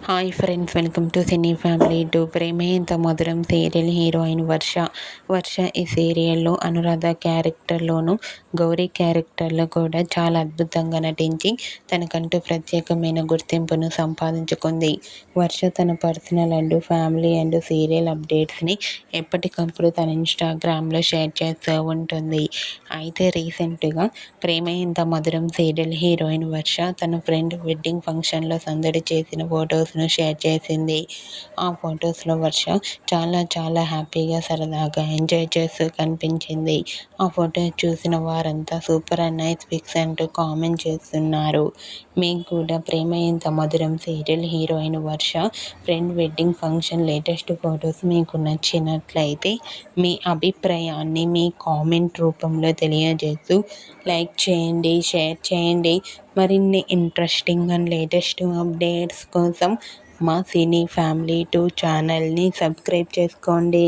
Hi friends, welcome to cine family to ప్రేమే ఇంత Madhuram serial heroine వర్ష ఈ సీరియల్లో అనురాధ క్యారెక్టర్లోను, గౌరీ క్యారెక్టర్లో కూడా చాలా అద్భుతంగా నటించి తనకంటూ ప్రత్యేకమైన గుర్తింపును సంపాదించుకుంది. వర్ష తన personal and family and serial అప్డేట్స్ని ఎప్పటికప్పుడు తన ఇన్స్టాగ్రామ్లో షేర్ చేస్తూ ఉంటుంది. అయితే రీసెంట్గా ప్రేమే ఇంత మధురం సీరియల్ హీరోయిన్ వర్ష తన ఫ్రెండ్ వెడ్డింగ్ ఫంక్షన్లో సందడి చేసిన ఫొటోస్ను షేర్ చేసింది. ఆ ఫొటోస్లో వర్ష చాలా చాలా హ్యాపీగా, సరదాగా ఎంజాయ్ చేస్తూ కనిపించింది. ఆ ఫోటో చూసిన వారంతా సూపర్ అండ్ నైస్ పిక్స్ అంటూ కామెంట్ చేస్తున్నారు. మీకు కూడా Prema Entha Madhuram serial heroine Varsha friend wedding function latest photos మీకు నచ్చినట్లయితే మీ అభిప్రాయాన్ని మీ కామెంట్ రూపంలో తెలియజేస్తూ లైక్ చేయండి, షేర్ చేయండి. మరిన్ని ఇంట్రెస్టింగ్ అండ్ లేటెస్ట్ అప్డేట్స్ కోసం మా సినీ ఫ్యామిలీ 2 ఛానల్ని సబ్స్క్రైబ్ చేసుకోండి.